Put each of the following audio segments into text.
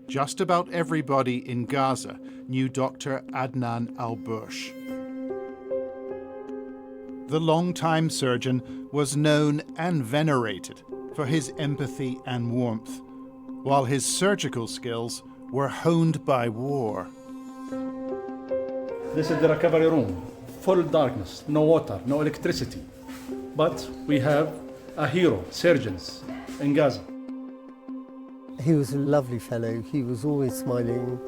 Just about everybody in Gaza knew Dr Adnan Al-Bursh. The longtime surgeon was known and venerated for his empathy and warmth, while his surgical skills were honed by war. This is the recovery room. Full darkness, no water, no electricity. But we have a hero, surgeons in Gaza. He was a lovely fellow. He was always smiling.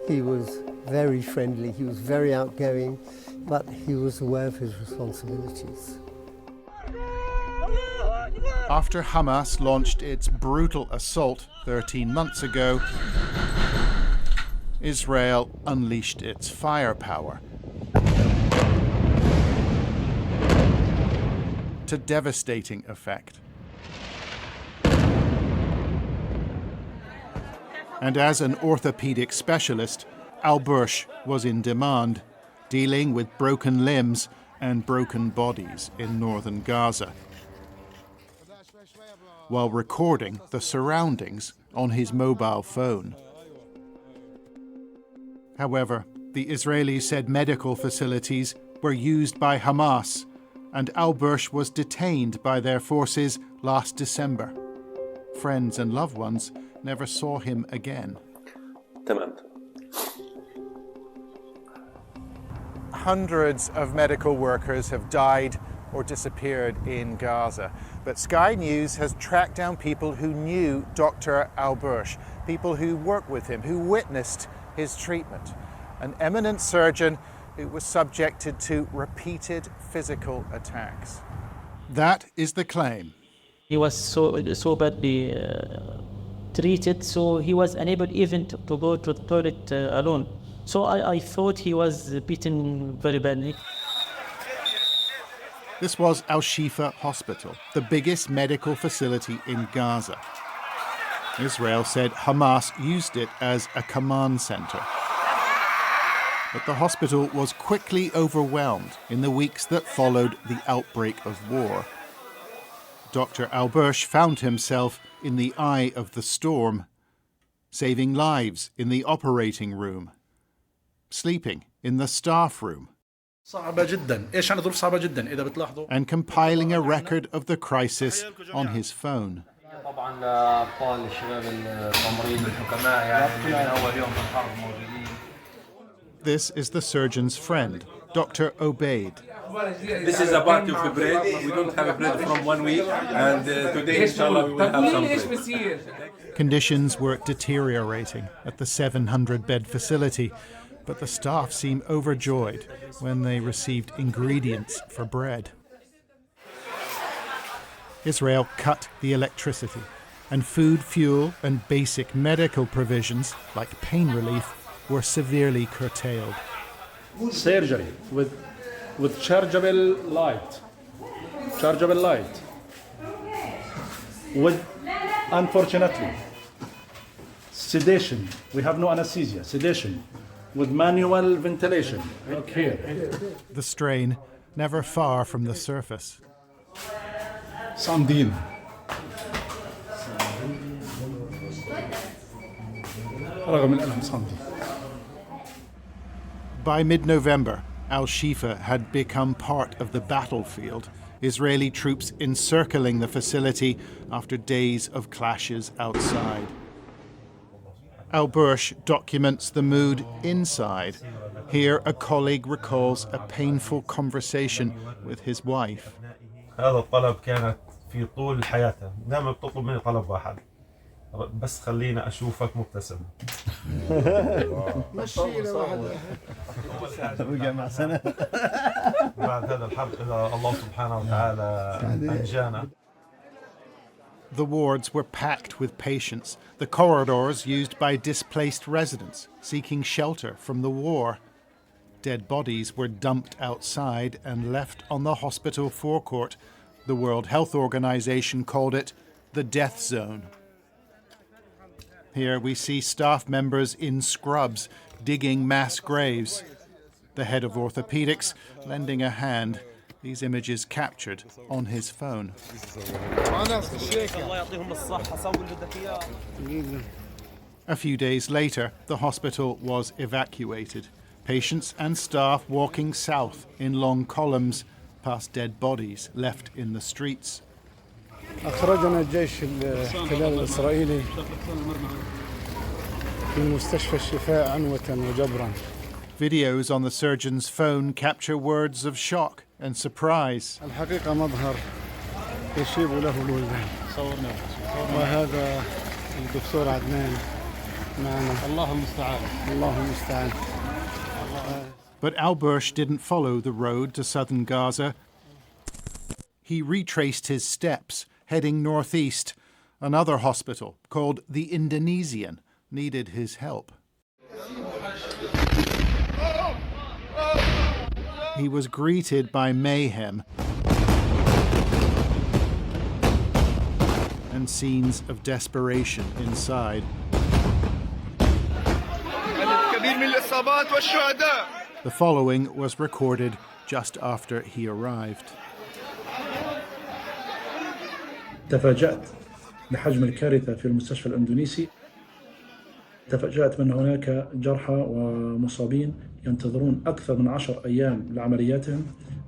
He was very friendly. He was very outgoing, but he was aware of his responsibilities. After Hamas launched its brutal assault 13 months ago, Israel unleashed its firepower to devastating effect. And as an orthopedic specialist, Al-Bursh was in demand, dealing with broken limbs and broken bodies in northern Gaza, while recording the surroundings on his mobile phone. However, the Israelis said medical facilities were used by Hamas, and Al-Bursh was detained by their forces last December. Friends and loved ones never saw him again. Hundreds of medical workers have died or disappeared in Gaza, but Sky News has tracked down people who knew Dr Al-Bursh, people who worked with him, who witnessed his treatment. An eminent surgeon who was subjected to repeated physical attacks. That is the claim. He was so badly treated, so he was unable even to go to the toilet alone. So I thought he was beaten very badly. This was Al-Shifa hospital, the biggest medical facility in Gaza. Israel said Hamas used it as a command center. But the hospital was quickly overwhelmed in the weeks that followed the outbreak of war. Dr Al-Bursh found himself in the eye of the storm, saving lives in the operating room, sleeping in the staff room, and compiling a record of the crisis on his phone. This is the surgeon's friend, Dr Obaid. This is a party of bread. We don't have bread from 1 week, and today, inshallah, we will have some bread. Conditions were deteriorating at the 700-bed facility, but the staff seemed overjoyed when they received ingredients for bread. Israel cut the electricity, and food, fuel, and basic medical provisions, like pain relief, were severely curtailed. Surgery with chargeable light. With, unfortunately, sedation. We have no anesthesia. Sedation with manual ventilation. Look here. The strain never far from the surface. Sandin. By mid-November, Al-Shifa had become part of the battlefield, Israeli troops encircling the facility after days of clashes outside. Al-Bursh documents the mood inside. Here, a colleague recalls a painful conversation with his wife. هذا الطلب كانت في طول حياتها، دائما بتطلب مني طلب واحد، بس خلينا أشوفك مبتسم. مشينا واحد. بعد هذا الحرب إذا الله سبحانه وتعالى أنجانا. The wards were packed with patients, the corridors used by displaced residents seeking shelter from the war. Dead bodies were dumped outside and left on the hospital forecourt. The World Health Organization called it the death zone. Here we see staff members in scrubs digging mass graves. The head of orthopedics lending a hand These images captured on his phone. A few days later, the hospital was evacuated. Patients and staff walking south in long columns past dead bodies left in the streets. أخرجنا الجيش الاحتلال الإسرائيلي من مستشفى الشفاء عنوة وجبرا. Videos on the surgeon's phone capture words of shock and surprise. الحقيقة مظهر يشيب له الوجدان. وهذا الدكتور عدنان معنا. الله المستعان. الله المستعان. But Al-Bursh didn't follow the road to southern Gaza. He retraced his steps, heading northeast. Another hospital, called the Indonesian, needed his help. He was greeted by mayhem and scenes of desperation inside. The following was recorded just after he arrived. تفاجأت بحجم الكارثة في المستشفى الإندونيسي. تفاجأت من هناك جرحى ومصابين ينتظرون أكثر من 10 أيام لعملياتهم.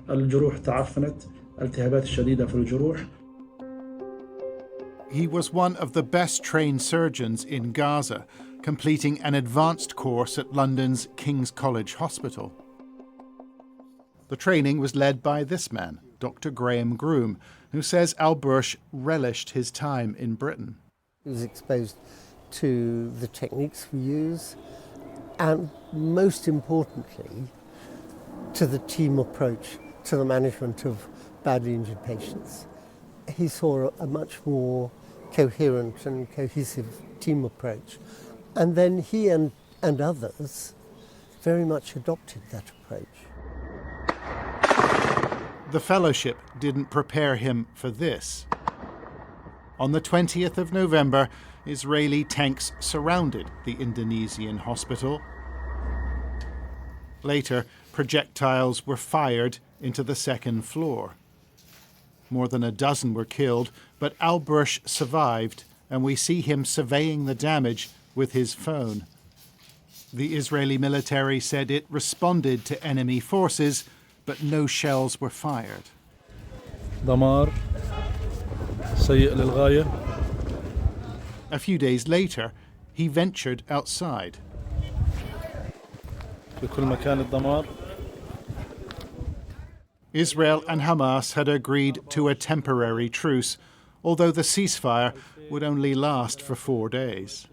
الجروح تعفنت، التهابات شديدة في الجروح. He was one of the best trained surgeons in Gaza, completing an advanced course at London's King's College Hospital. The training was led by this man, Dr Graham Groom, who says Al-Bursh relished his time in Britain. He was exposed to the techniques we use and, most importantly, to the team approach to the management of badly injured patients. He saw a much more coherent and cohesive team approach. And then he and others very much adopted that approach. The fellowship didn't prepare him for this. On the 20th of November, Israeli tanks surrounded the Indonesian hospital. Later, projectiles were fired into the second floor. More than a dozen were killed, but Al-Bursh survived, and we see him surveying the damage with his phone. The Israeli military said it responded to enemy forces, but no shells were fired. دمار سيء للغاية. A few days later, he ventured outside. في كل مكان الدمار. Israel and Hamas had agreed to a temporary truce, although the ceasefire would only last for 4 days.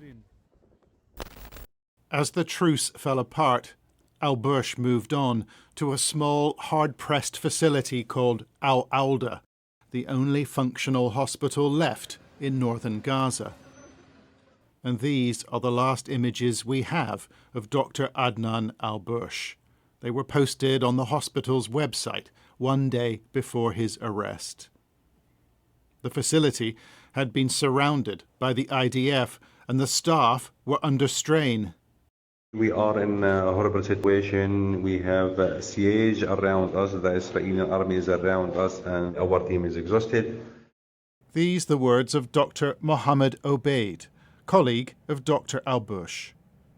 As the truce fell apart, Al-Bursh moved on to a small, hard-pressed facility called Al-Alda, the only functional hospital left in northern Gaza. And these are the last images we have of Dr Adnan Al-Bursh. They were posted on the hospital's website 1 day before his arrest. The facility had been surrounded by the IDF, and the staff were under strain. We are in a horrible situation. We have siege around us. The Israeli army is around us, and our team is exhausted. These the words of Dr Mohammed Obeid, colleague of Dr Al-Bursh.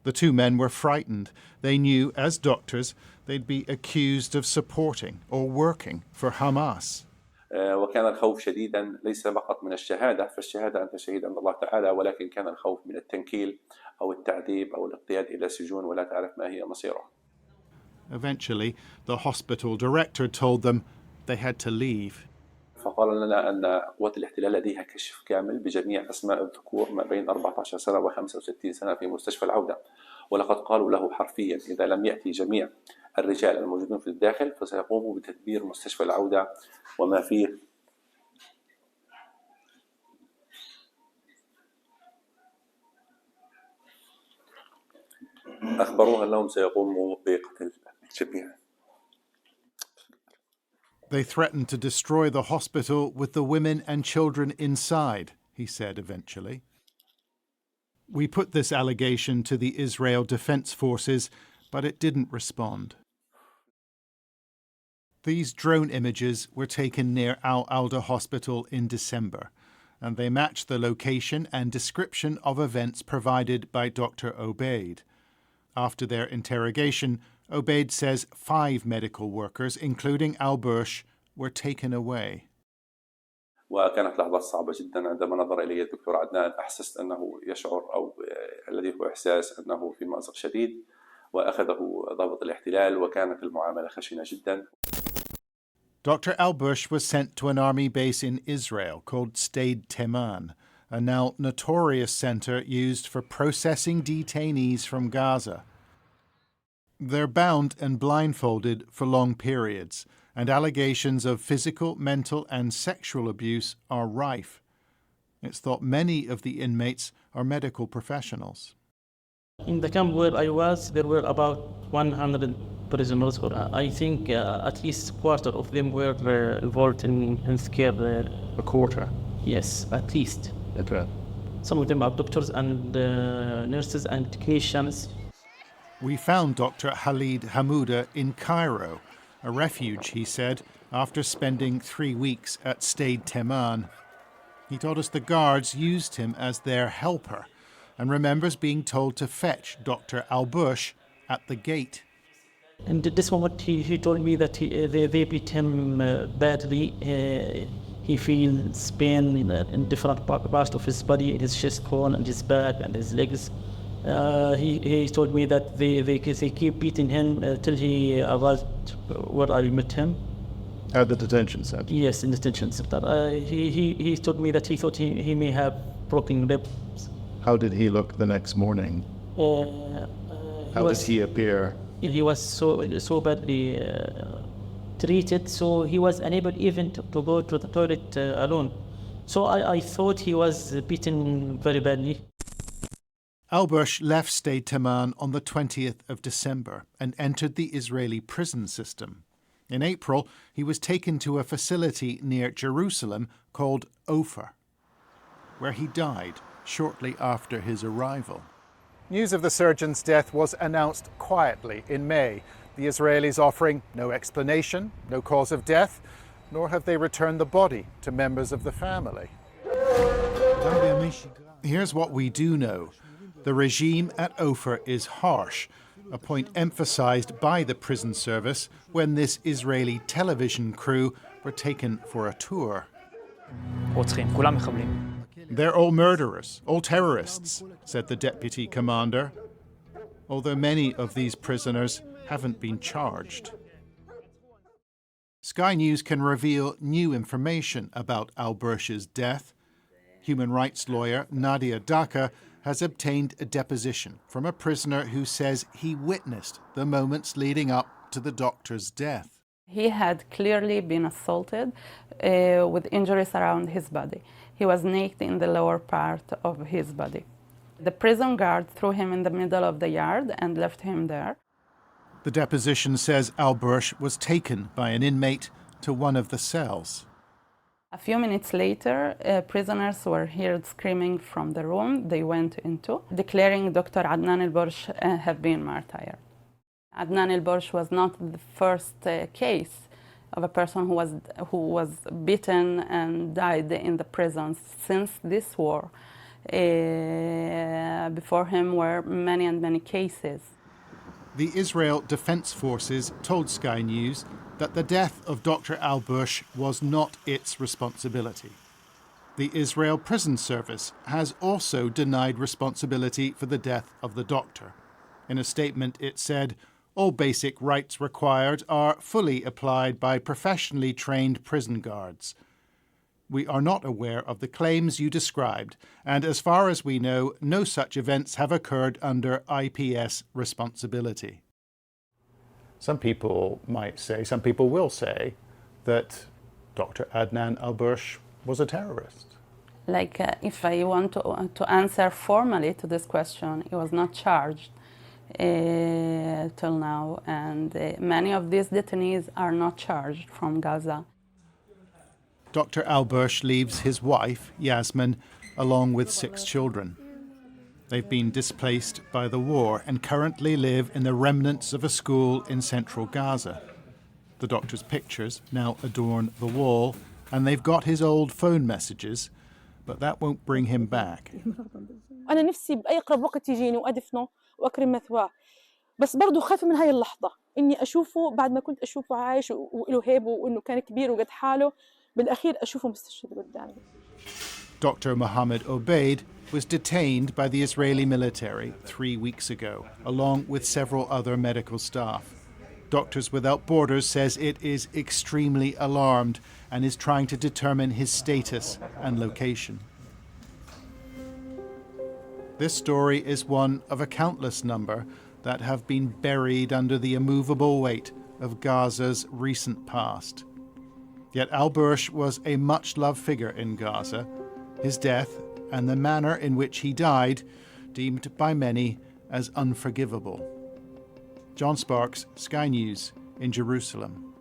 The two men were frightened. They knew, as doctors, they'd be accused of supporting or working for Hamas. وكان الخوف شديدا ليس فقط من الشهادة، فالشهادة أنت شهيد عند الله تعالى، ولكن كان الخوف من التنكيل أو التعذيب أو الاقتياد إلى سجون ولا تعرف ما هي مصيره. Eventually, the hospital director told them they had to leave. فقال لنا أن قوات الاحتلال لديها كشف كامل بجميع أسماء الذكور ما بين 14 سنة و 65 سنة في مستشفى العودة، ولقد قالوا له حرفيا إذا لم يأتي جميع الرجال الموجودين في الداخل فسيقوموا بتدبير مستشفى العودة وما فيه. أخبروها أنهم سيقوموا بقتل الجميع. They threatened to destroy the hospital with the women and children inside, he said eventually. We put this allegation to the Israel Defense Forces, but it didn't respond. These drone images were taken near Al-Alda Hospital in December, and they match the location and description of events provided by Dr. Obaid. After their interrogation, Obaid says 5 medical workers, including Al-Bursh, were taken away. وكانت لحظات صعبة جدا عندما نظر إلي الدكتور عدنان. أحسست أنه يشعر أو الذي هو إحساس أنه في مأزق شديد، وأخذه ضابط الاحتلال وكانت المعاملة خشنة جدا. Dr. Al-Bursh was sent to an army base in Israel called Detention, a now notorious center used for processing detainees from Gaza. They're bound and blindfolded for long periods, and allegations of physical, mental, and sexual abuse are rife. It's thought many of the inmates are medical professionals. In the camp where I was, there were about 100 prisoners. I think at least a quarter of them were involved in healthcare. A quarter? Yes, at least. Okay. Some of them are doctors and nurses and technicians. We found Dr. Khalid Hamouda in Cairo, a refuge, he said, after spending 3 weeks at Stade Teman. He told us the guards used him as their helper and remembers being told to fetch Dr. Al-Bursh at the gate. And at this moment, he told me that they beat him badly. He feels pain in different parts of his body, in his chest bone and his back and his legs. He told me that they keep beating him till he arrived where I met him. At the detention center? Yes, in the detention center. He told me that he thought he may have broken ribs. How did he look the next morning? How did he appear? He was so badly treated, so he was unable even to go to the toilet alone. So I thought he was beaten very badly. Al-Bursh left Stade Teman on the 20th of December and entered the Israeli prison system. In April, he was taken to a facility near Jerusalem called Ofer, where he died shortly after his arrival. News of the surgeon's death was announced quietly in May, the Israelis offering no explanation, no cause of death, nor have they returned the body to members of the family. Here's what we do know. The regime at Ofer is harsh, a point emphasized by the prison service when this Israeli television crew were taken for a tour. They're all murderers, all terrorists, said the deputy commander, although many of these prisoners haven't been charged. Sky News can reveal new information about Al-Bursh's death. Human rights lawyer Nadia Daka has obtained a deposition from a prisoner who says he witnessed the moments leading up to the doctor's death. He had clearly been assaulted with injuries around his body. He was naked in the lower part of his body. The prison guard threw him in the middle of the yard and left him there. The deposition says Al-Bursh was taken by an inmate to one of the cells. A few minutes later, prisoners were heard screaming from the room they went into, declaring Dr. Adnan Al-Bursh have been martyred. Adnan Al-Bursh was not the first case of a person who was beaten and died in the prisons since this war. Before him were many and many cases. The Israel Defense Forces told Sky News that the death of Dr. Al-Bursh was not its responsibility. The Israel Prison Service has also denied responsibility for the death of the doctor. In a statement, it said, all basic rights required are fully applied by professionally trained prison guards. We are not aware of the claims you described, and as far as we know, no such events have occurred under IPS responsibility. Some people might say, some people will say, that Dr. Adnan Al-Bursh was a terrorist. Like, if I want to answer formally to this question, he was not charged till now, and many of these detainees are not charged from Gaza. Dr. Al-Bursh leaves his wife, Yasmin, along with 6 children. They've been displaced by the war and currently live in the remnants of a school in central Gaza. The doctor's pictures now adorn the wall, and they've got his old phone messages, but that won't bring him back. أنا نفسي بأقرب وقت يجيني وأدفنه وأكرم مثواه، بس برضو خايفة من هاي اللحظة إني أشوفه بعد ما كنت أشوفه عايش وله هيبه وإنه كان كبير وقد حاله، بالأخير أشوفه مستشهد قدامي. Dr. Mohammed Obeid was detained by the Israeli military 3 weeks ago, along with several other medical staff. Doctors Without Borders says it is extremely alarmed and is trying to determine his status and location. This story is one of a countless number that have been buried under the immovable weight of Gaza's recent past. Yet Al-Bursh was a much-loved figure in Gaza. His death and the manner in which he died deemed by many as unforgivable. John Sparks, Sky News in Jerusalem.